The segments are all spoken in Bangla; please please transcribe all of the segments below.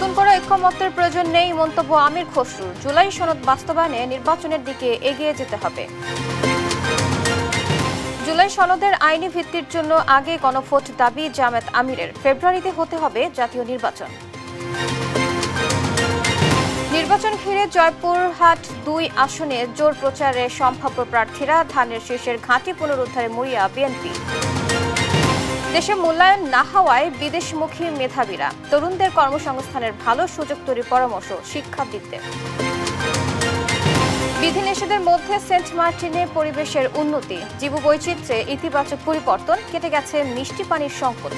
নতুন করে ঐক্যমত্যের প্রয়োজন নেই মন্তব্য আমির খসরুর। জুলাই সনদ বাস্তবায়নে নির্বাচনের দিকে এগিয়ে যেতে হবে। জুলাই সনদের আইনি ভিত্তির জন্য আগে গণভোট দাবি জামায়াত আমিরের। ফেব্রুয়ারিতে হতে হবে জাতীয় নির্বাচন। নির্বাচন ঘিরে জয়পুরহাট ২ আসনে জোর প্রচারে সম্ভাব্য প্রার্থীরা। ধানের শীষের ঘাঁটি পুনরুদ্ধারে মরিয়া বিএনপি। দেশে মূল্যায়ন না হওয়ায় বিদেশমুখী মেধাবীরা। তরুণদের কর্মসংস্থানের ভালো সুযোগ তৈরির পরামর্শ শিক্ষাবিদদের। বিধিনিষেধের মধ্যে সেন্ট মার্টিনে পরিবেশের উন্নতি। জীববৈচিত্র্যে ইতিবাচক পরিবর্তন। কেটে গেছে মিষ্টি পানির সংকট।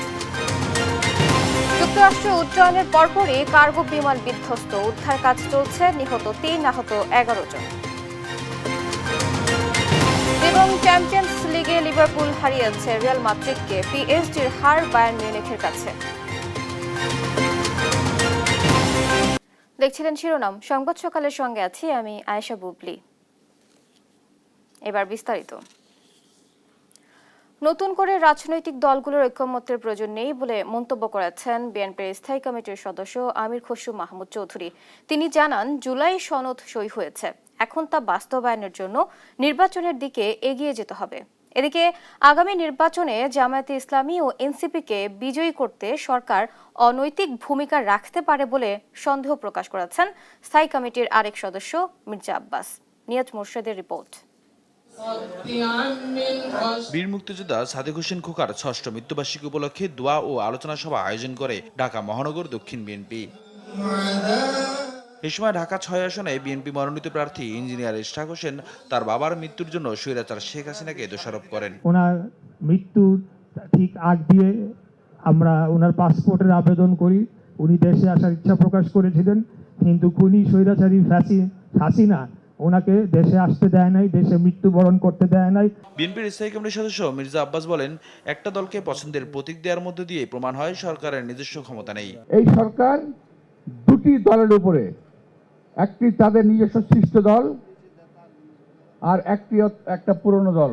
যুক্তরাষ্ট্র উড্ডয়নের পরপরই কার্গো বিমান বিধ্বস্ত। উদ্ধার কাজ চলছে। নিহত ৩, আহত ১১ জন। এবং চ্যাম্পিয়ন্স লিগে লিভারপুল হারিয়েছে রিয়াল মাদ্রিদকে। পিএসজির হার বায়ার্ন মিউনিখের কাছে। দেখছিলেন শিরোনাম। সংবাদ সকালের সঙ্গে আছি আমি আয়েশা বুবলি। এবার বিস্তারিত। নতুন করে রাজনৈতিক দলগুলোর ঐক্যমত্যের প্রয়োজন নেই বলে মন্তব্য করেছেন বিএনপির স্থায়ী কমিটির সদস্য আমির খসরু মাহমুদ চৌধুরী। তিনি জানান, জুলাই সনদ সই হয়েছে, এখন তা বাস্তবায়নের জন্য নির্বাচনের দিকে এগিয়ে যেতে হবে। এদিকে আগামী নির্বাচনে জামায়াতে ইসলামী ও এনসিপিকে বিজয়ী করতে সরকার অনৈতিক ভূমিকা রাখতে পারে বলে সন্দেহ প্রকাশ করেছেন স্থায়ী কমিটির আরেক সদস্য মির্জা আব্বাস। নিয়াজ মোর্শেদের রিপোর্ট। বীর মুক্তিযোদ্ধা সাদেক হোসেন খোকার ৬ষ্ঠ মৃত্যুবার্ষিকী উপলক্ষে দোয়া ও আলোচনা সভা আয়োজন করে ঢাকা মহানগর দক্ষিণ বিএনপি। এ সময় ঢাকা ৬ আসনে বিএনপি মনোনীত প্রার্থী ইঞ্জিনিয়ার ইশরাক হোসেন তার বাবার মৃত্যুর জন্য স্বৈরাচার শেখ হাসিনাকে দোষারোপ করেন। ওনার মৃত্যুর ঠিক আগ দিয়ে আমরা ওনার পাসপোর্টের আবেদন করি। উনি দেশে আসার ইচ্ছা প্রকাশ করেছিলেন, কিন্তু খুনি স্বৈরাচারী হাসিনা ওনাকে দেশে আসতে দেয় নাই, দেশে মৃত্যুবরণ করতে দেয় নাই। বিএনপির স্থায়ী কমিটির সদস্য মির্জা আব্বাস বলেন, একটা দলকে পছন্দের প্রতীক দেওয়ার মধ্য দিয়ে প্রমাণ হয় সরকারের নিজস্ব ক্ষমতা নেই। এই সরকার দুটি দলের উপরে, একটি তাদের নিজস্ব সৃষ্ট দল আর একটা পুরনো দল,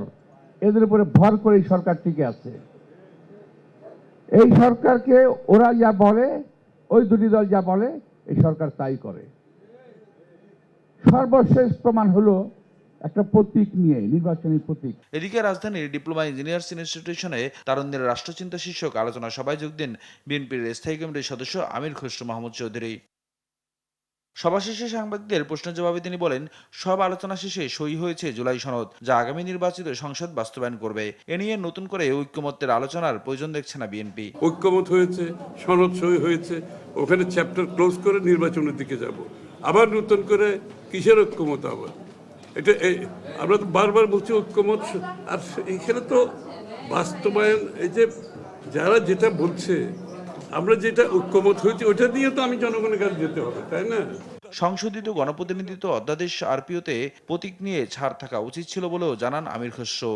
এদের উপরে ভর করে এই সরকার টিকে আছে। এই সরকারকে ওরা যা বলে, ওই দুটি দল যা বলে, এই সরকার তাই করে। সর্বশেষ প্রমাণ হলো একটা প্রতীক নিয়ে, নির্বাচনী প্রতীক। এদিকে রাজধানীর ডিপ্লোমা ইঞ্জিনিয়ার্স ইনস্টিটিউশনে তারুণ্যের রাষ্ট্রচিন্তা শীর্ষক আলোচনা সভায় যোগ দেন বিএনপির স্থায়ী কমিটির সদস্য আমির খসরু মাহমুদ চৌধুরী। সভা শেষে সাংবাদিকদের প্রশ্নের জবাবে তিনি বলেন, সব আলোচনা শেষে সই হয়েছে জুলাই সনদ, যা আগামী নির্বাচিত সংসদ বাস্তবায়ন করবে। এ নিয়ে নতুন করে ঐক্যমত্যের আলোচনার প্রয়োজন দেখছে না বিএনপি। ঐক্যমত হয়েছে, সনদ সই হয়েছে, ওখানে চ্যাপ্টার ক্লোজ করে নির্বাচনের দিকে যাব। আবার নতুন করে কিসের ঐক্যমত? আবার এটা আমরা তো বারবার বলছি ঐক্যমত, আর এখানে তো বাস্তবায়ন, এই যে যারা যেটা বলছে, আমরা যেটা ঐক্যমত হয়েছে ওটা দিয়ে তো আমি জনগণের কাছে যেতে হবে, তাই না? সংশোধিত গণপ্রতিনিধিত্ব অধ্যাদেশ আরপিওতে প্রতীক নিয়ে ছাড় থাকা উচিত ছিল বলেও জানান আমির খসরু।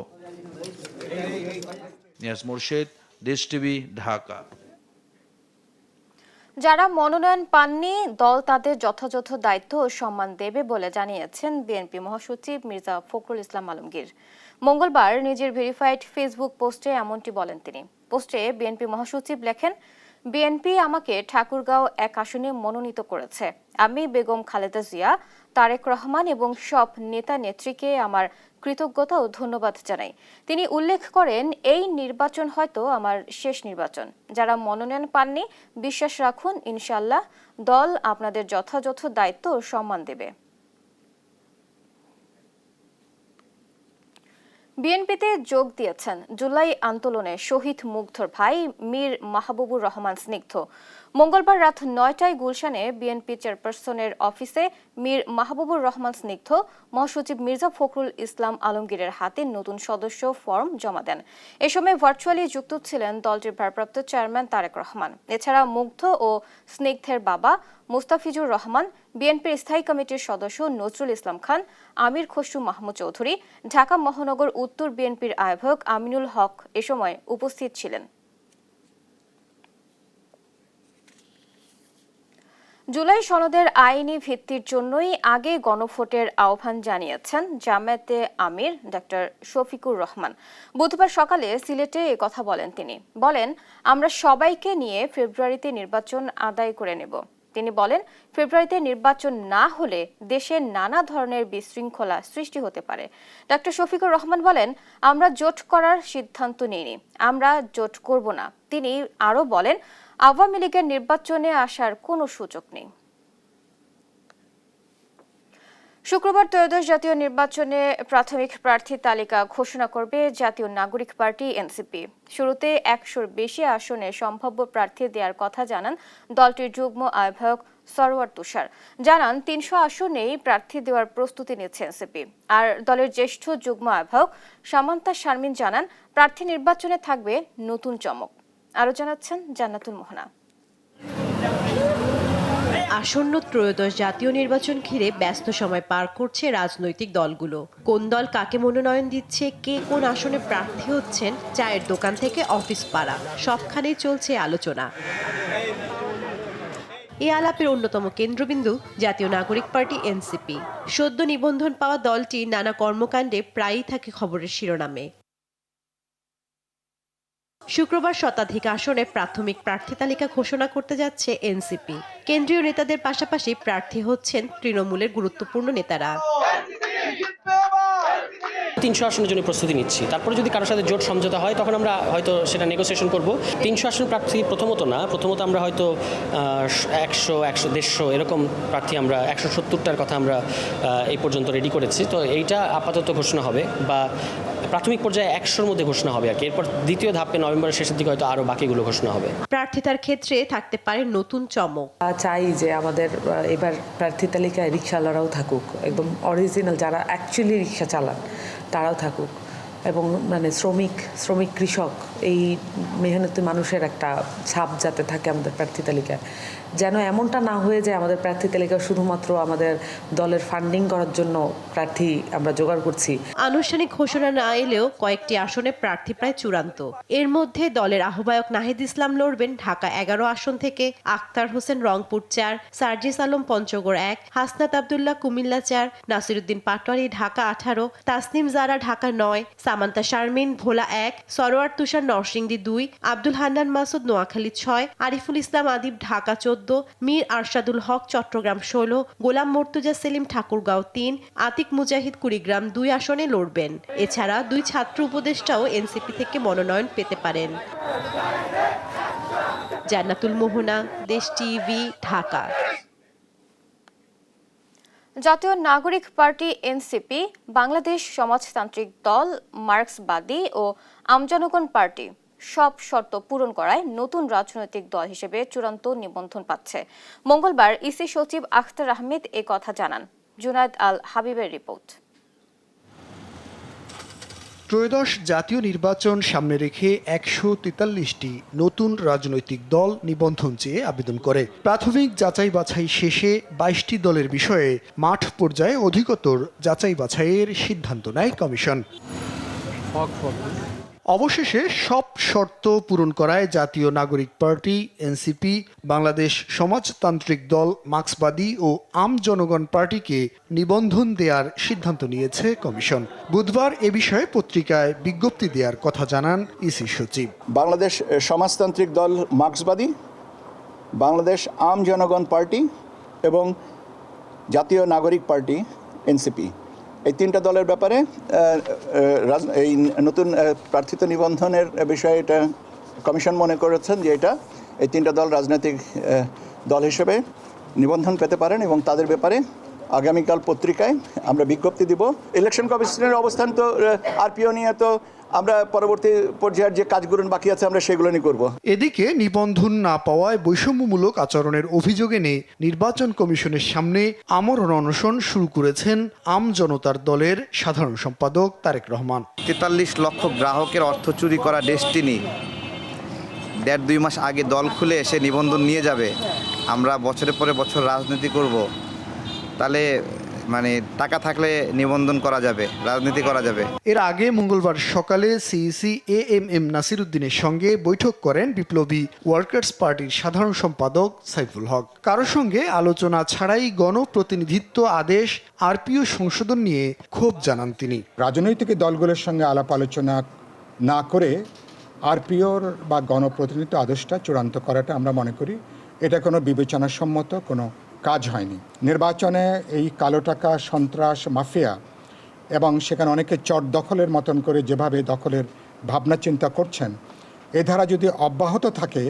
নিয়াজ মোর্শেদ, দেশ টিভি, ঢাকা। যারা মনোনয়ন পাননি, দল তাদের যথাযথ দায়িত্ব ও সম্মান দেবে বলে জানিয়েছেন বিএনপি মহাসচিব মির্জা ফখরুল ইসলাম আলমগীর। মঙ্গলবার নিজের ভেরিফাইড ফেসবুক পোস্টে এমনটি বলেন তিনি। পোস্টে বিএনপি মহাসচিব লেখেন, বিএনপি আমাকে ঠাকুরগাঁও ১ আসনে মনোনীত করেছে। আমি বেগম খালেদা জিয়া, তারেক রহমান এবং সব নেতা নেত্রীকে আমার কৃতজ্ঞতা ও ধন্যবাদ জানাই। তিনি উল্লেখ করেন, এই নির্বাচন হয়তো আমার শেষ নির্বাচন। যারা মনোনয়ন পাননি, বিশ্বাস রাখুন, ইনশাআল্লাহ দল আপনাদের যথাযথ দায়িত্ব ও সম্মান দেবে। বিএনপিতে যোগ দিয়েছেন জুলাই আন্দোলনে শহীদ মুগ্ধর ভাই মীর মাহবুবুর রহমান স্নিগ্ধ। মঙ্গলবার রাত ৯টায় গুলশানে বিএনপি চেয়ারপারসনের অফিসে মীর মাহবুবুর রহমান স্নিগ্ধ মহাসচিব মির্জা ফখরুল ইসলাম আলমগীরের হাতে নতুন সদস্য ফর্ম জমা দেন। এ সময় ভার্চুয়ালি যুক্ত ছিলেন দলটির ভারপ্রাপ্ত চেয়ারম্যান তারেক রহমান। এছাড়া মুগ্ধ ও স্নিগ্ধের বাবা মুস্তাফিজুর রহমান, বিএনপির স্থায়ী কমিটির সদস্য নজরুল ইসলাম খান, আমির খসরু মাহমুদ চৌধুরী, ঢাকা মহানগর উত্তর বিএনপির আহ্বায়ক আমিনুল হক এ সময় উপস্থিত ছিলেন। জুলাই সনদের আইনি ভিত্তির জন্যই আগে গণভোটের আহ্বান জানিয়েছেন জামায়াতে আমির ডক্টর শফিকুর রহমান। বুধবার সকালে সিলেটে কথা বলেন তিনি। বলেন, আমরা সবাইকে নিয়ে ফেব্রুয়ারিতে নির্বাচন আদায় করে নেব। তিনি বলেন, ফেব্রুয়ারিতে নির্বাচন না হলে দেশে নানা ধরনের বিশৃঙ্খলা সৃষ্টি হতে পারে। ডক্টর শফিকুর রহমান বলেন, আমরা জোট করার সিদ্ধান্ত নিইনি, আমরা জোট করব না। তিনি আরও বলেন, আওয়ামী লীগের নির্বাচনে আসার কোনো সুযোগ নেই। শুক্রবার ত্রয়োদশ জাতীয় নির্বাচনে প্রাথমিক প্রার্থী তালিকা ঘোষণা করবে জাতীয় নাগরিক পার্টি এনসিপি। শুরুতে ১০০-র বেশি আসনে সম্ভাব্য প্রার্থী দেওয়ার কথা জানান দলটির যুগ্ম আহ্বায়ক সরওয়ার তুষার। জানান ৩০০ আসনেই প্রার্থী দেওয়ার প্রস্তুতি নিচ্ছে এনসিপি। আর দলের জ্যেষ্ঠ যুগ্ম আহ্বায়ক সামান্তা শারমিন জানান, প্রার্থী নির্বাচনে থাকবে নতুন চমক। আরও জানাচ্ছেন জান্নাতুল মোহনা। আসন্ন ত্রয়োদশ জাতীয় নির্বাচন ঘিরে ব্যস্ত সময় পার করছে রাজনৈতিক দলগুলো। কোন দল কাকে মনোনয়ন দিচ্ছে, কে কোন আসনে প্রার্থী হচ্ছেন, চায়ের দোকান থেকে অফিস পাড়া সবখানেই চলছে আলোচনা। এই আলাপের অন্যতম কেন্দ্রবিন্দু জাতীয় নাগরিক পার্টি এনসিপি। সদ্য নিবন্ধন পাওয়া দলটি নানা কর্মকাণ্ডে প্রায়ই থাকে খবরের শিরোনামে। শুক্রবার শতাধিক আসনে প্রাথমিক প্রার্থী তালিকা ঘোষণা করতে যাচ্ছে এনসিপি। কেন্দ্রীয় নেতাদের পাশাপাশি প্রার্থী হচ্ছেন তৃণমূলের গুরুত্বপূর্ণ নেতারা। ৩০০ আসনের জন্য প্রস্তুতি নিচ্ছি, তারপরে যদি কারোর সাথে জোট সমঝোতা হয় তখন আমরা হয়তো সেটা নেগোসিয়েশন করব। ৩০০ আসন প্রার্থী প্রথমত আমরা হয়তো ১০০, ১৫০ এরকম প্রার্থী আমরা ১৭০টার কথা আমরা এই পর্যন্ত রেডি করেছি। তো এইটা আপাতত ঘোষণা হবে বা প্রাথমিক পর্যায়ে ১০০-র মধ্যে ঘোষণা হবে আর কি। এরপর দ্বিতীয় ধাপে নভেম্বরের শেষের দিকে হয়তো আরও বাকিগুলো ঘোষণা হবে। প্রার্থিতার ক্ষেত্রে থাকতে পারে নতুন চমক। চাই যে আমাদের এবার প্রার্থী তালিকায় রিকশাওয়ালারাও থাকুক, একদম অরিজিনাল যারা অ্যাকচুয়ালি রিকশা চালান তারাও থাকুক, এবং মানে শ্রমিক কৃষক এই মেহনতি মানুষের একটা ছাপ যাতে থাকে আমাদের প্রার্থী তালিকায়। যেন এমনটা না হয়ে যায় আমাদের প্রার্থী তালিকা শুধুমাত্র আমাদের দলের ফান্ডিং করার জন্য প্রার্থী আমরা জোগাড় করছি। আনুষ্ঠানিক ঘোষণা না এলেও কয়েকটি আসনে প্রার্থী প্রায় চূড়ান্ত। এর মধ্যে দলের আহ্বায়ক নাহিদ ইসলাম লড়বেন ঢাকা ১১ আসন থেকে, আক্তার হোসেন রংপুর ৪, সার্জিস আলম পঞ্চগড় ১, হাসনাত আবদুল্লাহ কুমিল্লা ৪, নাসিরুদ্দিন পাটোয়ারি ঢাকা ১৮, তাসনিম জারা ঢাকা ৯, সামান্তা শারমিন ভোলা ১, সরোয়ার তুষার নরসিংদী ২, আব্দুল হান্নান মাসুদ নোয়াখালী ৬, আরিফুল ইসলাম আদিব ঢাকা ১৪, মীর আরশাদুল হক চট্টগ্রাম ১৬, গোলাম মর্তুজা সেলিম ঠাকুরগাঁও ৩, আতিক মুজাহিদ কুড়িগ্রাম ২ আসনে লড়বেন। এছাড়া ২ ছাত্র উপদেষ্টাও এনসিপি থেকে মনোনয়ন পেতে পারেন। জান্নাতুল মোহনা, দেশ টিভি, ঢাকা। জাতীয় নাগরিক পার্টি এনসিপি, বাংলাদেশ সমাজতান্ত্রিক দল, মার্ক্সবাদী ও আমজনগণ পার্টি সব শর্ত পূরণ করায় নতুন রাজনৈতিক দল হিসেবে চূড়ান্ত নিবন্ধন পাচ্ছে। মঙ্গলবার ইসি সচিব আখতার আহমেদ এ কথা জানান। জুনায়েদ আল হাবিবের রিপোর্ট। ত্রয়োদশ জাতীয় নির্বাচন সামনে রেখে ১৪৩টি নতুন রাজনৈতিক দল নিবন্ধন চেয়ে আবেদন করে। প্রাথমিক যাচাই বাছাই শেষে ২২টি দলের বিষয়ে মাঠ পর্যায়ে অধিকতর যাচাই বাছাইয়ের সিদ্ধান্ত নেয় কমিশন। অবশেষে সব শর্ত পূরণ করায় জাতীয় নাগরিক পার্টি এনসিপি, বাংলাদেশ সমাজতান্ত্রিক দল, মার্ক্সবাদী ও আম জনগণ পার্টিকে নিবন্ধন দেওয়ার সিদ্ধান্ত নিয়েছে কমিশন। বুধবার এ বিষয়ে পত্রিকায় বিজ্ঞপ্তি দেওয়ার কথা জানান ইসি সচিব। বাংলাদেশ সমাজতান্ত্রিক দল মার্ক্সবাদী, বাংলাদেশ আম জনগণ পার্টি এবং জাতীয় নাগরিক পার্টি এনসিপি, এই তিনটা দলের ব্যাপারে এই নতুন প্রার্থিত নিবন্ধনের বিষয়ে এটা কমিশন মনে করেছেন যে এই তিনটা দল রাজনৈতিক দল হিসেবে নিবন্ধন পেতে পারেন এবং তাদের ব্যাপারে আগামীকাল পত্রিকায় আমরা বিজ্ঞপ্তি দিব। ইলেকশন কমিশনের অবস্থান তো আরপিও নিয়ে তো আমরা পরবর্তী পর্যায়ের যে কাজগুলো বাকি আছে আমরা সেগুলো নিয়ে করব। এদিকে নিবন্ধন না পাওয়ায় বৈষম্যমূলক আচরণের অভিযোগ এনে নির্বাচন কমিশনের সামনে আমরণ অনশন শুরু করেছেন আম জনতার দলের সাধারণ সম্পাদক তারেক রহমান। ৪৩ লক্ষ গ্রাহকের অর্থ চুরি করা ডেস্টিনি ১.৫-২ মাস আগে দল খুলে এসে নিবন্ধন নিয়ে যাবে। আমরা বছরের পরে বছর রাজনীতি করব, তাহলে মানে টাকা থাকলে নিবন্ধন করা যাবে, রাজনীতি করা যাবে। এর আগে মঙ্গলবার সকালে সিইসি এএমএম নাসিরুদ্দিনের সঙ্গে বৈঠক করেন বিপ্লবী ওয়ার্কার্স পার্টির সাধারণ সম্পাদক সাইফুল হক। কারো সঙ্গে আলোচনা ছাড়াই গণপ্রতিনিধিত্ব আদেশ আরপিও সংশোধন নিয়ে ক্ষোভ জানান তিনি। রাজনৈতিক দলগুলোর সঙ্গে আলাপ আলোচনা না করে আরপিওর বা গণপ্রতিনিধিত্ব আদেশটা চূড়ান্ত করাটা আমরা মনে করি এটা কোনো বিবেচনাসম্মত কোনো কাজ হয়নি। নির্বাচনে এই কালো টাকা, সন্ত্রাস, মাফিয়া এবং সেখানে অনেকে চট দখলের মতন করে যেভাবে দখলের ভাবনা চিন্তা করছেন, এ ধারা যদি অব্যাহত থাকে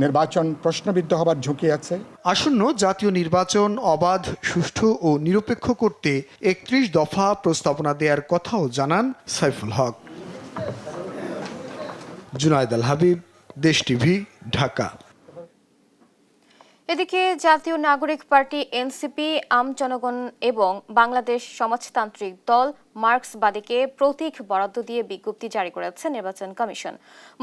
নির্বাচন প্রশ্নবিদ্ধ হবার ঝুঁকি আছে। আসন্ন জাতীয় নির্বাচন অবাধ, সুষ্ঠু ও নিরপেক্ষ করতে ৩১ দফা প্রস্তাবনা দেওয়ার কথাও জানান সাইফুল হক। জুনায়েদ আল হাবিব, দেশ টিভি, ঢাকা। এদিকে জাতীয় নাগরিক পার্টি এনসিপি, আম জনগণ এবং বাংলাদেশ সমাজতান্ত্রিক দল মার্ক্সবাদীকে প্রতীক বরাদ্দ দিয়ে বিজ্ঞপ্তি জারি করেছে নির্বাচন কমিশন।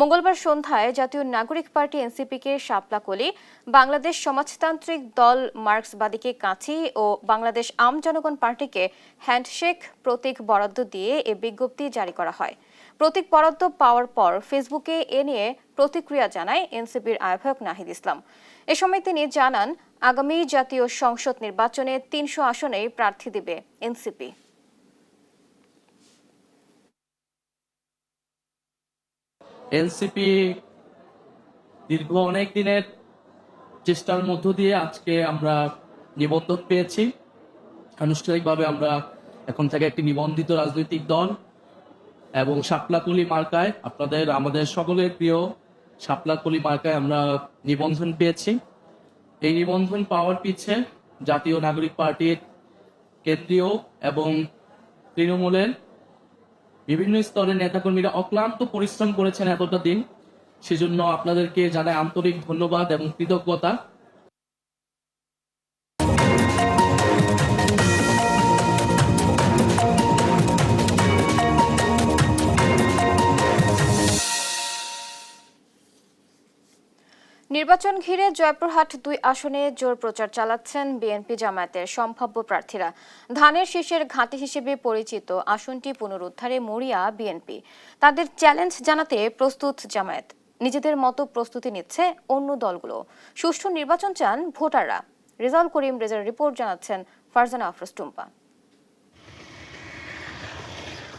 মঙ্গলবার সন্ধ্যায় জাতীয় নাগরিক পার্টি এনসিপিকে শাপলাকলি, বাংলাদেশ সমাজতান্ত্রিক দল মার্ক্সবাদীকে কাঁচি ও বাংলাদেশ আম জনগণ পার্টিকে হ্যান্ডশেক প্রতীক বরাদ্দ দিয়ে এ বিজ্ঞপ্তি জারি করা হয়। প্রতীক বরাদ্দ পাওয়ার পর ফেসবুকে এ নিয়ে প্রতিক্রিয়া জানায় এনসিপির আহ্বায়ক নাহিদ ইসলাম। এ সময় তিনি জানান, আগামী জাতীয় সংসদ নির্বাচনে ৩০০ আসনেই প্রার্থী দিবে এনসিপি। এনসিপি দীর্ঘ অনেক দিনের চেষ্টার মধ্য দিয়ে আজকে আমরা নিবন্ধন পেয়েছি। আনুষ্ঠানিকভাবে আমরা এখন থেকে একটি নিবন্ধিত রাজনৈতিক দল এবং শাপলাকলি মার্কায়, আমাদের সকলের প্রিয় শাপলাকলি মার্কায় আমরা নিবন্ধন পেয়েছি। এই নিবন্ধন পাওয়ার পিছে জাতীয় নাগরিক পার্টির কেন্দ্রীয় এবং তৃণমূলের বিভিন্ন স্তরের নেতাকর্মীরা অক্লান্ত পরিশ্রম করেছেন এতটা দিন। সেজন্য আপনাদেরকে জানাই আন্তরিক ধন্যবাদ এবং কৃতজ্ঞতা। নির্বাচন ঘিরে জয়পুরহাট ২ আসনে জোর প্রচার চালাচ্ছেন বিএনপি জামায়াতের সম্ভাব্য প্রার্থীরা। ধানের শীষের ঘাঁটি হিসেবে পরিচিত আসনটি পুনরুদ্ধারে মরিয়া বিএনপি। তাদের চ্যালেঞ্জ জানাতে প্রস্তুত জামায়াত। নিজেদের মতো প্রস্তুতি নিচ্ছে অন্য দলগুলো। সুষ্ঠু নির্বাচন চান ভোটাররা। রেজাউল করিম রেজার রিপোর্ট জানাচ্ছেন ফারজানা আফরোজ টুম্পা।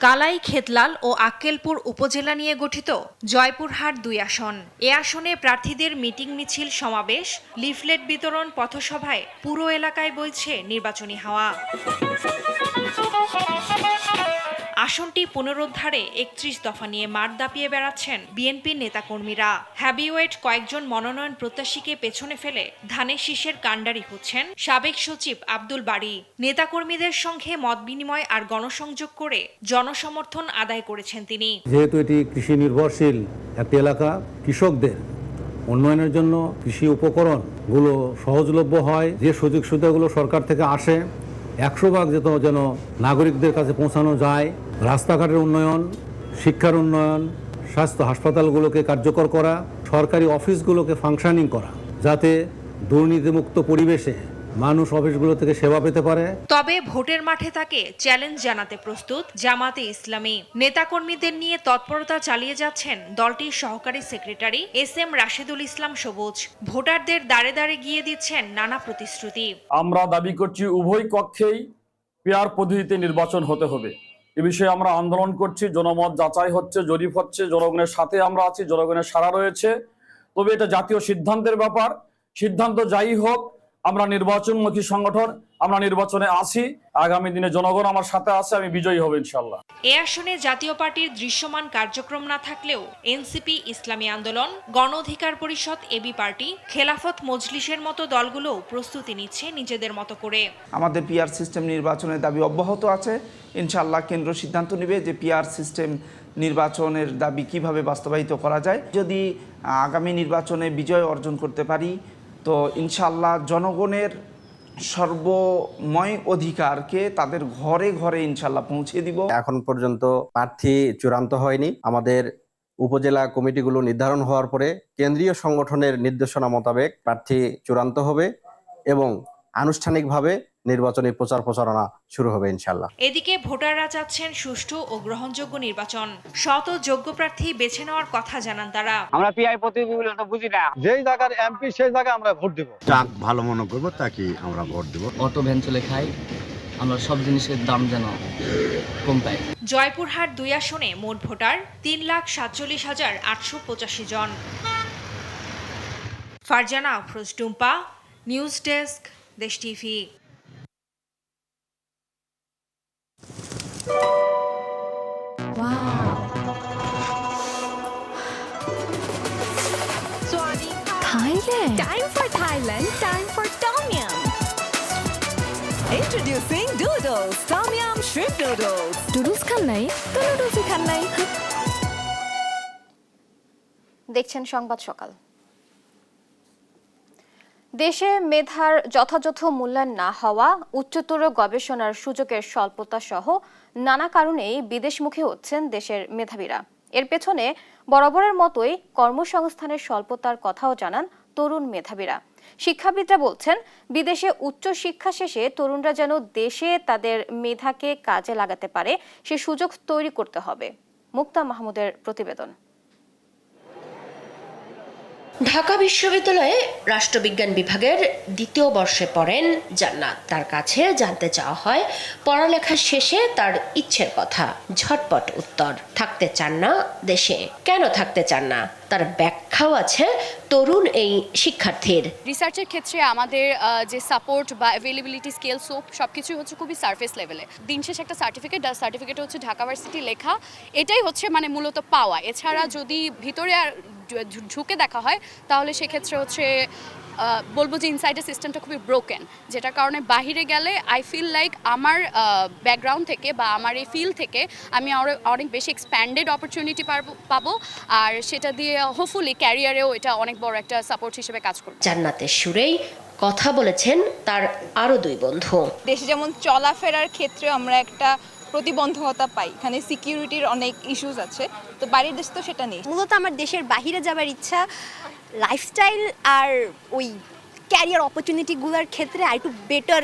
কালাই, খেতলাল ও আক্কেলপুর উপজেলা নিয়ে গঠিত জয়পুরহাট ২ আসন। এ আসনে প্রার্থীদের মিটিং, মিছিল, সমাবেশ, লিফলেট বিতরণ, পথসভায় পুরো এলাকায় বইছে নির্বাচনী হাওয়া। আসনটি পুনরুদ্ধারে ৩১ দফা নিয়ে মাঠ দাপিয়ে বেড়াচ্ছেন বিএনপির নেতাকর্মীরা। হ্যাভিওয়েট কয়েকজন মনোনয়ন প্রত্যাশীকে পেছনে ফেলে ধানের শীষের কাণ্ডারি হচ্ছেন সাবেক সচিব আব্দুল বারী। নেতাকর্মীদের সঙ্গে মত বিনিময় আর গণসংযোগ করে জনসমর্থন আদায় করেছেন তিনি। যেহেতু এটি কৃষি নির্ভরশীল একটি এলাকা, কৃষকদের উন্নয়নের জন্য কৃষি উপকরণগুলো সহজলভ্য হয়, যে সুযোগ সুবিধাগুলো সরকার থেকে আসে ১০০ ভাগ যেন নাগরিকদের কাছে পৌঁছানো যায়। রাস্তাঘাটের উন্নয়ন, শিক্ষার উন্নয়ন, স্বাস্থ্য হাসপাতালগুলোকে কার্যকর করা, সরকারি অফিসগুলোকে ফাংশনিং করা, যাতে দুর্নীতিমুক্ত পরিবেশে মানুষ অফিসগুলো থেকে সেবা পেতে পারে। তবে ভোটের মাঠে তাকে চ্যালেঞ্জ জানাতে প্রস্তুত জামাতে ইসলামী। নেতাকর্মীদের নিয়ে তৎপরতা চালিয়ে যাচ্ছেন দলটির সহকারী সেক্রেটারি এস.এম. রাশেদুল ইসলাম সবুজ। ভোটারদের দাঁড়ে দাঁড়ে গিয়ে দিচ্ছেন নানা প্রতিশ্রুতি। আমরা দাবি করছি উভয় কক্ষেই পেয়ার পদ্ধতিতে নির্বাচন হতে হবে। এ বিষয়ে আমরা আন্দোলন করছি, জনমত যাচাই হচ্ছে, জরিপ হচ্ছে, জনগণের সাথে আমরা আছি, জনগণের সাড়া রয়েছে। তবে এটা জাতীয় সিদ্ধান্তের ব্যাপার। সিদ্ধান্ত যাই হোক, আমরা নির্বাচনমুখী সংগঠন, আমরা নির্বাচনে আছি। আগামী দিনে জনগণ আমার সাথে আছে, আমি বিজয়ী হব ইনশাআল্লাহ। এ আসনে জাতীয় পার্টির দৃশ্যমান কার্যক্রম না থাকলেও এনসিপি, ইসলামী আন্দোলন, গণ অধিকার পরিষদ, এবি পার্টি, খেলাফত মজলিসের মতো দলগুলো প্রস্তুতি নিচ্ছে নিজেদের মতো করে। আমাদের পিআর সিস্টেম নির্বাচনের দাবি অব্যাহত আছে। ইনশাআল্লাহ কেন্দ্র সিদ্ধান্ত নেবে যে পিআর সিস্টেম নির্বাচনের দাবি কিভাবে বাস্তবায়িত করা যায়। যদি আগামী নির্বাচনে বিজয় অর্জন করতে পারি তো ইনশাআল্লাহ জনগণের সর্বময় অধিকারকে তাদের ঘরে ঘরে ইনশাআল্লাহ পৌঁছে দিব। এখন পর্যন্ত প্রার্থী চূড়ান্ত হয়নি। আমাদের উপজেলা কমিটিগুলো নির্ধারণ হওয়ার পরে কেন্দ্রীয় সংগঠনের নির্দেশনা মোতাবেক প্রার্থী চূড়ান্ত হবে এবং আনুষ্ঠানিকভাবে নির্বাচনী প্রচার প্রচারণা শুরু হবে ইনশাআল্লাহ। এদিকে ভোটাররা চাচ্ছেন সুষ্ঠু ও গ্রহণযোগ্য নির্বাচন। শত যোগ্য প্রার্থী বেছে নেওয়ার কথা জানান তারা। আমরা পিআই প্রতিযোগিতা তো বুঝি না, যেই জায়গার এমপি সেই জায়গায় আমরা ভোট দেব। যাক ভালো মনে করবো তাকে আমরা ভোট দেব। অটো ভ্যান চলে খাই, আমরা সব জিনিসের দাম যেন কম পাই। জয়পুরহাট ২ আসনে মোট ভোটার ৩,৪৭,৮৮৫ জন। ফারজানা আফরোজ টুম্পা, নিউজ ডেস্ক, দেশ TV. Thailand. Time for Thailand. Time for Tom Yum. Introducing Doodles. Tom Yum Shrimp Noodles. Doodles খান নাই তো নুডলসই খান নাই। দেখছেন সংবাদ সকাল। দেশে মেধার যথাযথ মূল্যায়ন না হওয়া, উচ্চতর গবেষণার সুযোগের স্বল্পতা সহ নানা কারণেই বিদেশমুখী হচ্ছেন দেশের মেধাবীরা। এর পেছনে বরাবরের মতোই কর্মসংস্থানের স্বল্পতার কথাও জানান তরুণ মেধাবীরা। শিক্ষাবিদরা বলছেন, বিদেশে উচ্চ শিক্ষা শেষে তরুণরা যেন দেশে তাদের মেধাকে কাজে লাগাতে পারে সে সুযোগ তৈরি করতে হবে। মুক্তা মাহমুদের প্রতিবেদন। ঢাকা বিশ্ববিদ্যালয়ে রাষ্ট্রবিজ্ঞান বিভাগের দ্বিতীয় বর্ষে পড়েন জান্নাত। তার কাছে জানতে চাওয়া হয় পড়ালেখা শেষে তার ইচ্ছের কথা। ঝটপট উত্তর, থাকতে চান না দেশে। কেন থাকতে চান না তার ব্যাখ্যাও আছে তরুণ এই শিক্ষার্থীর। রিসার্চের ক্ষেত্রে আমাদের যে সাপোর্ট বা অ্যাভেলেবিলিটি স্কেল সোপ সব কিছুই হচ্ছে খুবই সারফেস লেভেলে। দিন শেষে একটা সার্টিফিকেট হচ্ছে ঢাকা ভার্সিটি লেখা, এটাই হচ্ছে মানে মূলত পাওয়া। এছাড়া যদি ভিতরে আর ঢুকে দেখা হয় তাহলে সেক্ষেত্রে হচ্ছে বলবো যে ইনসাইডের সিস্টেমটা খুবই ব্রোকেন, যেটার কারণে বাহিরে গেলে আই ফিল লাইক আমার ব্যাকগ্রাউন্ড থেকে বা আমার এই ফিল্ড থেকে আমি অনেক বেশি এক্সপ্যান্ডেড অপরচুনিটি পাবো, আর সেটা দিয়ে হোপফুলি ক্যারিয়ারেও এটা অনেক বড় একটা সাপোর্ট হিসেবে কাজ করবে। জান্নাতের সুরেই কথা বলেছেন তার আরো দুই বন্ধু। দেশে যেমন চলাফেরার ক্ষেত্রে আমরা একটা প্রতিবন্ধকতা পাই, এখানে সিকিউরিটির অনেক ইস্যুস আছে, তো বাইরের দেশে তো সেটা নেই। মূলত আমার দেশের বাইরে যাবার ইচ্ছা, লাইফস্টাইল আর ওই ক্যারিয়ার অপরচুনিটিগুলোর ক্ষেত্রে আর একটু বেটার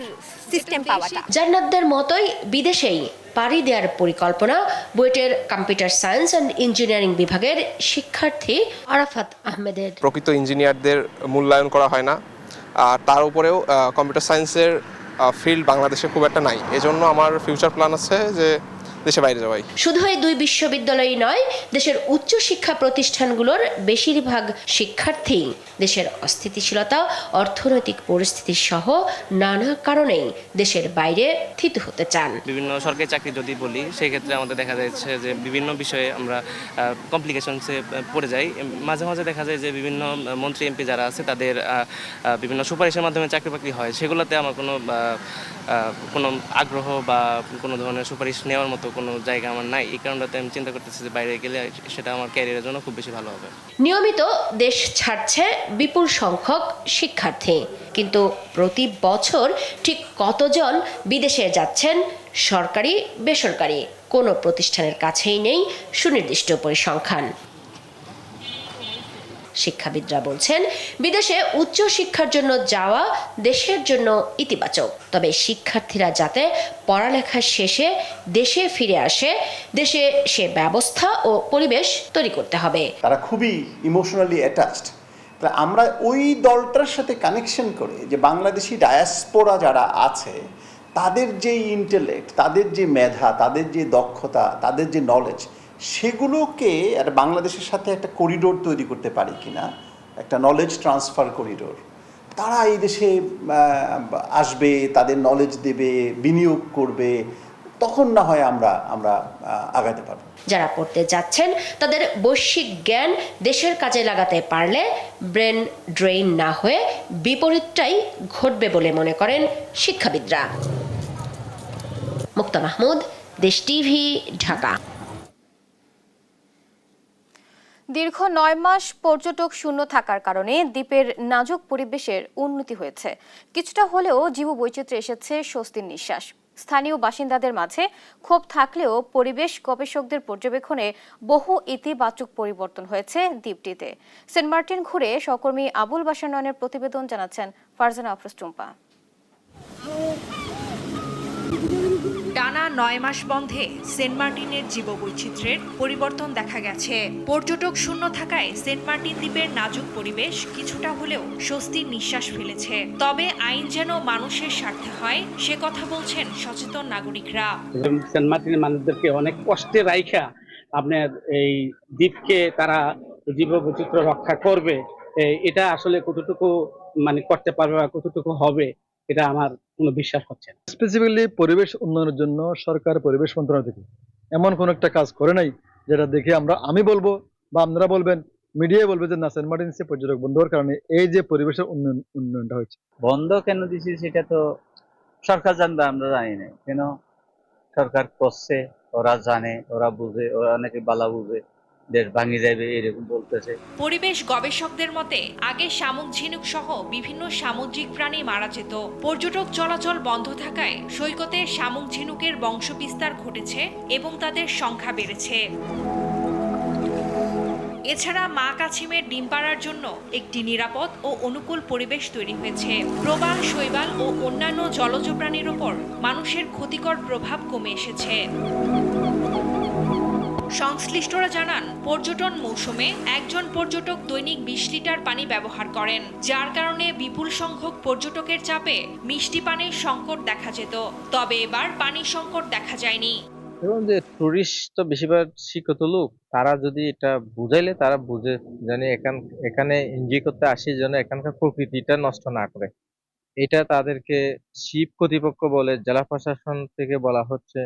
সিস্টেম পাওয়াটা। জান্নাতদের মতোই বিদেশেই পাড়ি দেওয়ার পরিকল্পনা বুয়েটের কম্পিউটার সায়েন্স অ্যান্ড ইঞ্জিনিয়ারিং বিভাগের শিক্ষার্থী আরাফাত আহমেদের। প্রকৃত ইঞ্জিনিয়ারদের মূল্যায়ন করা হয় না, আর তার উপরেও কম্পিউটার সায়েন্সের ফিল্ড বাংলাদেশে খুব একটা নাই। এজন্য আমার ফিউচার প্ল্যান আছে যে দেশে বাইরে যাওয়াই। শুধু এই দুই বিশ্ববিদ্যালয়ই নয়, দেশের উচ্চ শিক্ষা প্রতিষ্ঠানগুলোর বেশিরভাগ শিক্ষার্থী দেশের অস্থিতিশীলতা, অর্থনৈতিক পরিস্থিতি সহ নানা কারণেই দেশের বাইরে থিত হতে চান। বিভিন্ন সরকারি চাকরি যদি বলি, সেই ক্ষেত্রে আমাদের দেখা যাচ্ছে যে বিভিন্ন বিষয়ে আমরা কমপ্লিকেশনসে পড়ে যাই। মাঝে মাঝে দেখা যায় যে বিভিন্ন মন্ত্রী এমপি যারা আছে তাদের বিভিন্ন সুপারিশের মাধ্যমে চাকরি বাকরি হয়, সেগুলোতে আমার কোনো আগ্রহ বা কোনো ধরনের সুপারিশ নেওয়ার মতো কোনো জায়গা আমার নাই। এই কারণটাতে আমি চিন্তা করতেছি যে বাইরে গেলে সেটা আমার ক্যারিয়ারের জন্য খুব বেশি ভালো হবে। নিয়মিত দেশ ছাড়ছে বিপুল সংখ্যক শিক্ষার্থী, কিন্তু প্রতি বছর ঠিক কতজন বিদেশে যাচ্ছেন সরকারি বেসরকারি কোনো প্রতিষ্ঠানের কাছেই নেই সুনির্দিষ্ট পরিসংখ্যান। শিক্ষাবিদরা বলছেন, বিদেশে উচ্চ শিক্ষার জন্য যাওয়া দেশের জন্য ইতিবাচক, তবে শিক্ষার্থীরা যাতে পড়ালেখা শেষে দেশে ফিরে আসে, দেশে সে ব্যবস্থা ও পরিবেশ তৈরি করতে হবে। তারা খুবই ইমোশনালি অ্যাটাচড। আমরা ওই দলটার সাথে কানেকশন করে যে বাংলাদেশি ডায়াসপোরা যারা আছে তাদের যে ইন্টেলেক্ট, তাদের যে মেধা, তাদের যে দক্ষতা, তাদের যে নলেজ, সেগুলোকে আর বাংলাদেশের সাথে একটা করিডোর তৈরি করতে পারি কিনা, একটা নলেজ ট্রান্সফার করিডোর। তারা এই দেশে আসবে, তাদের নলেজ দেবে, বিনিয়োগ করবে, তখন না হয় আমরা আগাতে পারব। যারা পড়তে যাচ্ছেন তাদের বৈশ্বিক জ্ঞান দেশের কাজে লাগাতে পারলে ব্রেন ড্রেইন না হয়ে বিপরীতটাই ঘটবে বলে মনে করেন শিক্ষাবিদরা। মুক্তা মাহমুদ, দেশ টিভি, ঢাকা। দীর্ঘ ৯ মাস পর্যটক শূন্য থাকার কারণে দ্বীপের নাজুক পরিবেশের উন্নতি হয়েছে। কিছুটা হলেও জীববৈচিত্র্যে এসেছে স্বস্তির নিঃশ্বাস। স্থানীয় বাসিন্দাদের মাঝে ক্ষোভ থাকলেও পরিবেশ গবেষকদের পর্যবেক্ষণে বহু ইতিবাচক পরিবর্তন হয়েছে দ্বীপটিতে। সেন্ট মার্টিন ঘুরে সহকর্মী আবুল বাশার নয়নের প্রতিবেদন জানাচ্ছেন ফারজানা আফরোজ টুম্পা। টানা ৯ মাস বন্ধে সেন্ট মার্টিনের জীববৈচিত্র্যের পরিবর্তন দেখা গেছে। পর্যটক শূন্য থাকায় সেন্ট মার্টিন দ্বীপের নাজুক পরিবেশ কিছুটা হলেও স্বস্তির নিঃশ্বাস ফেলেছে। তবে আইন যেন মানুষের স্বার্থে হয়, সে কথা বলছেন সচেতন নাগরিকরা। সেন্ট মার্টিনের মানুষদেরকে অনেক কষ্টে রাইখা আপনার এই দ্বীপকে তারা জীববৈচিত্র্য রক্ষা করবে, এটা আসলে কতটুকু মানে করতে পারবে বা কতটুকু হবে এটা আমার কোনো বিশ্বাস হচ্ছে না। স্পেসিফিক্যালি পরিবেশ উন্নয়নের জন্য সরকার পরিবেশ মন্ত্রণালয় থেকে এমন কোন একটা কাজ করে নাই যেটা দেখে আমি বলবো বা আপনারা বলবেন, মিডিয়ায় বলবে যে না সেন্ট মার্টিনসে পর্যটক বন্ধ হওয়ার কারণে এই যে পরিবেশের উন্নয়নটা হয়েছে। বন্ধ কেন দিছি সেটা তো সরকার জানবে, আমরা জানি না কেন সরকার করছে, ওরা জানে, ওরা বুঝে, ওরা নাকি বালা বুঝে, দেশ ভাঙি যাবে এরকম বলতেছে। পরিবেশ গবেষকদের মতে আগে শামুক ঝিনুক সহ বিভিন্ন সামুদ্রিক প্রাণী মারা যেত। পর্যটক চলাচল বন্ধ থাকায় সৈকতে শামুক ঝিনুকের বংশবিস্তার ঘটেছে এবং তাদের সংখ্যা বেড়েছে। এছাড়া মা কাছিমের ডিম পাড়ার জন্য একটি নিরাপদ ও অনুকূল পরিবেশ তৈরি হয়েছে। প্রবাল, শৈবাল ও অন্যান্য জলজ প্রাণীর উপর মানুষের ক্ষতিকর প্রভাব কমে এসেছে। সংশ্লিষ্টরা জানান, পর্যটন মৌসুমে একজন পর্যটক দৈনিক 20 লিটার পানি ব্যবহার করেন, যার কারণে বিপুল সংখ্যক পর্যটকের চাপে মিষ্টি পানির সংকট দেখা যেত। তবে এবার পানির সংকট দেখা যায়নি। এবং যে টুরিস্ট তো বেশিরভাগ শিক্ষিত লোক, তারা যদি এটা বুঝাইলে তারা বুঝে জানে এখানে এনজয় করতে আসি যেন এখানকার প্রকৃতিটা নষ্ট না করে। এটা তাদেরকে শিপ কর্তৃপক্ষ বলে, জেলা প্রশাসন থেকে বলা হচ্ছে,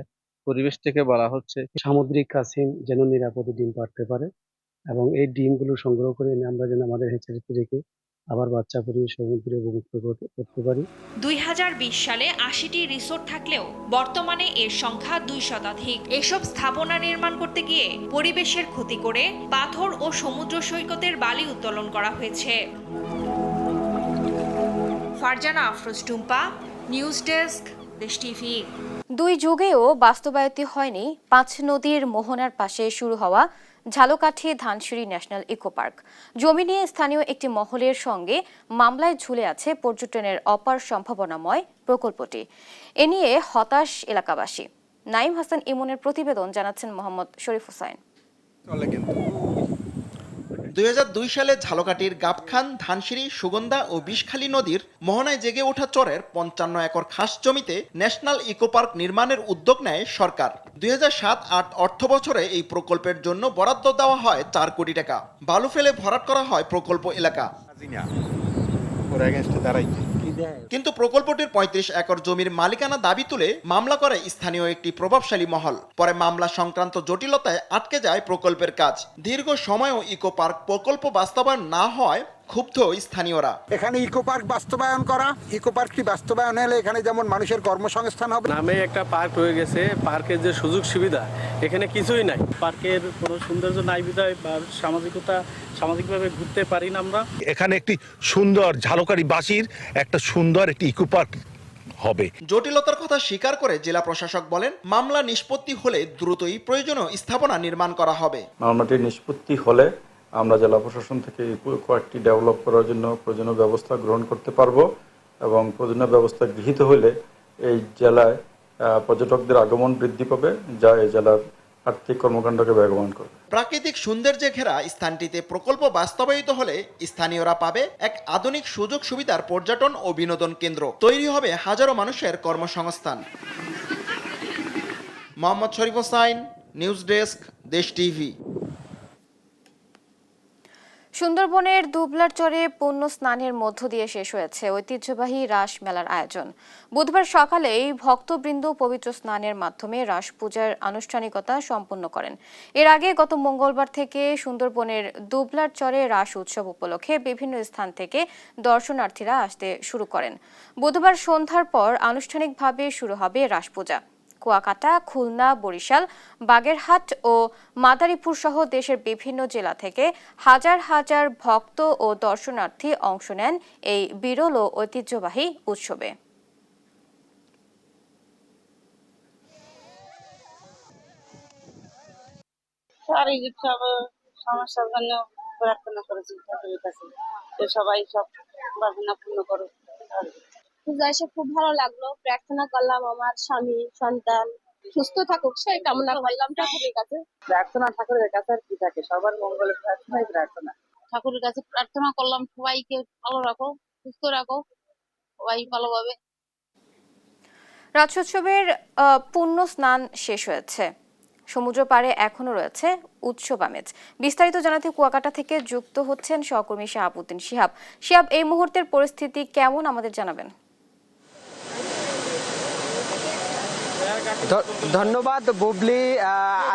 পরিবেশ থেকে বলা হচ্ছে সামুদ্রিক কাছিম যেন নিরাপদে ডিম পাড়তে পারে এবং এই ডিমগুলো সংগ্রহ করে এনে আমরা যেন আমাদের হ্যাচারিতে রেখে আবার বাচ্চা পরিয়ে সমুদ্রে অবমুক্ত করতে পারি। 2020 সালে 80টি রিসোর্ট থাকলেও বর্তমানে এর সংখ্যা 2 শতাধিক। এসব স্থাপনা নির্মাণ করতে গিয়ে পরিবেশের ক্ষতি করে পাথর ও সমুদ্র সৈকতের বালি উত্তোলন করা হয়েছে। ফারজানা আফরোজ টুম্পা, নিউজ ডেস্ক, দেশ টিভি। 2 যুগেও বাস্তবায়িত হয়নি 5 নদীর মোহনার পাশে শুরু হওয়া Jhalakathi Dhansiri national eco park. জমি নিয়ে স্থানীয় একটি মহলের সঙ্গে মামলায় ঝুলে আছে পর্যটনের অপার সম্ভাবনাময় প্রকল্পটি। এ নিয়ে হতাশ এলাকাবাসী। নাইম হাসান ইমনের প্রতিবেদন, জানাচ্ছেন মোহাম্মদ শরীফ হোসাইন। 2002 সালে ঝালকাঠির গাবখান, ধানসিঁড়ি, সুগন্ধা ও বিষখালী নদীর মোহনায় জেগে ওঠা চরের 55 একর খাস জমিতে ন্যাশনাল ইকো পার্ক নির্মাণের উদ্যোগ নেয় সরকার। 2007-08 অর্থ বছরে এই প্রকল্পের জন্য বরাদ্দ দেওয়া হয় 4 কোটি টাকা। বালু ফেলে ভরাট করা হয় প্রকল্প এলাকা। কিন্তু প্রকল্পটির 35 একর জমির মালিকানা দাবি তুলে মামলা করে স্থানীয় একটি প্রভাবশালী মহল। পরে মামলা সংক্রান্ত জটিলতায় আটকে যায় প্রকল্পের কাজ। দীর্ঘ সময়ও ইকো পার্ক প্রকল্প বাস্তবায়ন না হয় ক্ষুব্ধ স্থানীয়রা। এখানে ইকো পার্ক বাস্তবায়ন করা, ইকো পার্কটি বাস্তবায়ন হলে এখানে যেমন মানুষের কর্মসংস্থান হবে। নামে একটা পার্ক হয়ে গেছে, পার্কের যে সুযোগ সুবিধা এখানে কিছুই নাই। পার্কের কোনো সৌন্দর্য নাই বিধায় বা সামাজিকভাবে ঘুরতে পারি না আমরা। এখানে একটি সুন্দর ঝালকাঠিবাসীর একটা সুন্দর একটি ইকো পার্ক হবে। জটিলতার কথা স্বীকার করে জেলা প্রশাসক বলেন, মামলা নিষ্পত্তি হলে দ্রুতই প্রয়োজনীয় স্থাপনা নির্মাণ করা হবে। মামলাটি নিষ্পত্তি হলে আমরা জেলা প্রশাসন থেকে কয়েকটি ডেভেলপ করার জন্য প্রয়োজনীয় ব্যবস্থা গ্রহণ করতে পারবো এবং প্রয়োজনীয় ব্যবস্থা গৃহীত হলে এই জেলায় পর্যটকদের আগমন বৃদ্ধি পাবে, যা এই জেলার আর্থিক কর্মকাণ্ডকে বেগবান করবে। প্রাকৃতিক সৌন্দর্যে ঘেরা স্থানটিতে প্রকল্প বাস্তবায়িত হলে স্থানীয়রা পাবে এক আধুনিক সুযোগ সুবিধার পর্যটন ও বিনোদন কেন্দ্র। তৈরি হবে হাজারো মানুষের কর্মসংস্থান। মোহাম্মদ শরীফ হোসাইন, নিউজ ডেস্ক, দেশ টিভি। সুন্দরবনের দুবলার চরে পূর্ণ স্নানের মধ্য দিয়ে শেষ হয়েছে ঐতিহ্যবাহী রাস মেলার আয়োজন। বুধবার সকালেই ভক্তবৃন্দ পবিত্র স্নানের মাধ্যমে রাস পূজার আনুষ্ঠানিকতা সম্পন্ন করেন। এর আগে গত মঙ্গলবার থেকে সুন্দরবনের দুবলার চরে রাস উৎসব উপলক্ষে বিভিন্ন স্থান থেকে দর্শনার্থীরা আসতে শুরু করেন। বুধবার সন্ধ্যার পর আনুষ্ঠানিকভাবে শুরু হবে রাস পূজা। কুয়াকাটা, খুলনা, বরিশাল, বাগেরহাট ও মাদারীপুর সহ দেশের বিভিন্ন জেলা থেকে হাজার হাজার ভক্ত ও দর্শনার্থী অংশ নেন এই বিরল ও ঐতিহ্যবাহী উৎসবে। শারীরিক সমস্যার জন্য প্রার্থনা করেছি ঠাকুরের কাছে, সবাই সব প্রার্থনা পূর্ণ করো। পূজা এসে খুব ভালো লাগলো, প্রার্থনা করলাম আমার স্বামী সন্তান সুস্থ থাকুক সেই কামনা করলাম ঠাকুরের কাছে। প্রার্থনা ঠাকুরের কাছে আর কি থাকে, সবার মঙ্গলের প্রার্থনাই প্রার্থনা। ঠাকুরের কাছে প্রার্থনা করলাম সবাইকে ভালো রাখো, সুস্থ রাখো, সবাই ভালোভাবে। রাস উৎসবের পূর্ণ স্নান শেষ হয়েছে। সমুদ্র পাড়ে এখনো রয়েছে উৎসব আমেজ। বিস্তারিত জানাতে কুয়াকাটা থেকে যুক্ত হচ্ছেন সহকর্মী শাহাবুদ্দিন শিহাব। শিহাব, এই মুহূর্তের পরিস্থিতি কেমন আমাদের জানাবেন? ধন্যবাদ বুবলি।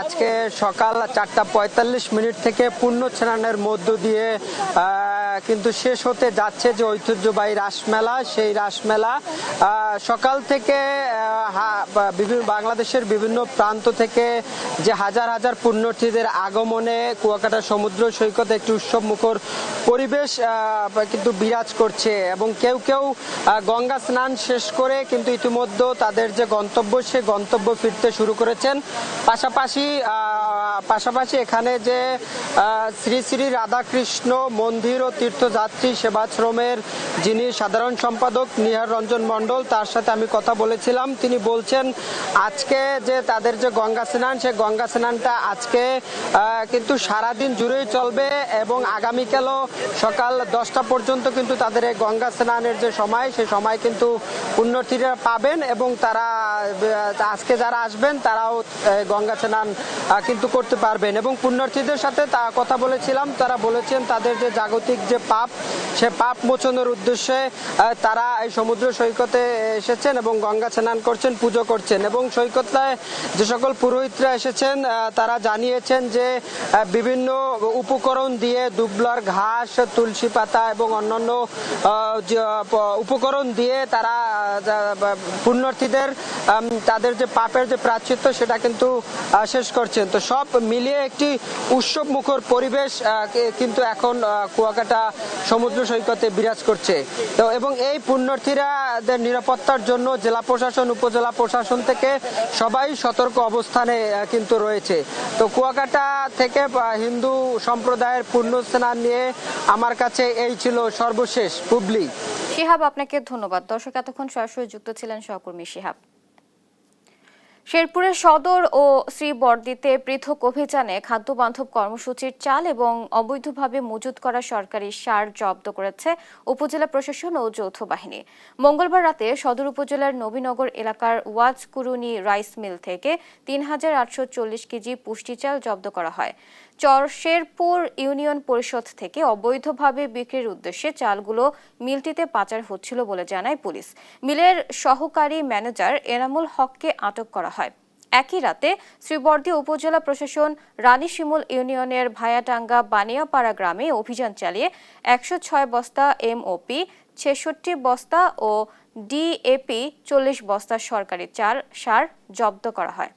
আজকে সকাল 4:45 থেকে পূর্ণ স্নানের মধ্য দিয়ে কিন্তু শেষ হতে যাচ্ছে যে ঐতিহ্যবাহী রাসমেলা, সেই রাসমেলা সকাল থেকে বাংলাদেশের বিভিন্ন প্রান্ত থেকে যে হাজার হাজার পুণ্যার্থীদের আগমনে কুয়াকাটা সমুদ্র সৈকতে একটি উৎসব মুখর পরিবেশ কিন্তু বিরাজ করছে এবং কেউ কেউ গঙ্গা স্নান শেষ করে কিন্তু ইতিমধ্যে তাদের যে গন্তব্য সে গন্তব্য ফিরতে শুরু করেছেন। পাশাপাশি এখানে যে শ্রী শ্রী রাধাকৃষ্ণ মন্দির ও তীর্থযাত্রী সেবাশ্রমের যিনি সাধারণ সম্পাদক নিহার রঞ্জন মণ্ডল, তার সাথে আমি কথা বলেছিলাম। তিনি বলছেন আজকে যে তাদের যে গঙ্গা স্নান, সেই গঙ্গা স্নানটা আজকে কিন্তু সারাদিন জুড়েই চলবে এবং আগামীকালও সকাল 10টা পর্যন্ত কিন্তু তাদের এই গঙ্গা স্নানের যে সময়, সেই সময় কিন্তু পুণ্যার্থীরা পাবেন এবং তারা আজকে যারা আসবেন তারাও গঙ্গা স্নান কিন্তু করতে পারবেন। এবং পুণ্যার্থীদের সাথে কথা বলেছিলাম, তারা বলেছেন তাদের যে জাগতিক যে পাপ, সে পাপ মোচনের উদ্দেশ্যে তারা এই সমুদ্র সৈকতে এসেছেন এবং গঙ্গা স্নান করছেন, পুজো করছেন। এবং সৈকতে যে সকল পুরোহিতরা এসেছেন তারা জানিয়েছেন যে বিভিন্ন উপকরণ দিয়ে দুবলার ঘাস, তুলসী পাতা এবং অন্যান্য উপকরণ দিয়ে তারা পুণ্যার্থীদের তাদের যে পাপের যে প্রায়শ্চিত্ত সেটা কিন্তু শেষ করছেন। তো সব মিলিয়ে একটি উৎসব মুখর পরিবেশ কিন্তু এখন কুয়াকাটা সমুদ্র সৈকতে বিরাজ করছে। তো এবং এই পুণ্যার্থীরাদের নিরাপত্তার জন্য জেলা প্রশাসন, উপজেলা প্রশাসন থেকে সবাই সতর্ক অবস্থানে কিন্তু রয়েছে। তো কুয়াকাটা থেকে হিন্দু সম্প্রদায়ের পুণ্য স্নান নিয়ে আমার কাছে এই ছিল সর্বশেষ। বুবলি। শিহাব, আপনাকে ধন্যবাদ। দর্শক, এতক্ষণ সরাসরি যুক্ত ছিলেন সহকর্মী শিহাব। শেরপুরের সদর ও শ্রীবরদীতে পৃথক অভিযানে খাদ্য বান্ধব কর্মসূচির চাল এবং অবৈধভাবে মজুত করা সরকারি সার জব্দ করেছে উপজেলা প্রশাসন ও যৌথ বাহিনী। মঙ্গলবার রাতে সদর উপজেলার নবীনগর এলাকার ওয়াজকুরুনি রাইস মিল থেকে ৩,৮৪০ কেজি পুষ্টি চাল জব্দ করা হয়। শেরপুর ইউনিয়ন পরিষদ থেকে অবৈধভাবে বিক্রির উদ্দেশ্যে চালগুলো মিলটিতে পাচার হচ্ছিল বলে জানায় পুলিশ। মিলের সহকারী ম্যানেজার এনামুল হককে আটক করা হয়। একই রাতে শ্রীবরদী উপজেলা প্রশাসন রানী শিমুল ইউনিয়নের ভায়াটাঙ্গা বানিয়াপাড়া গ্রামে অভিযান চালিয়ে 106 বস্তা MOP, 66 বস্তা ও DAP 40 বস্তা সরকারি সার জব্দ করা হয়।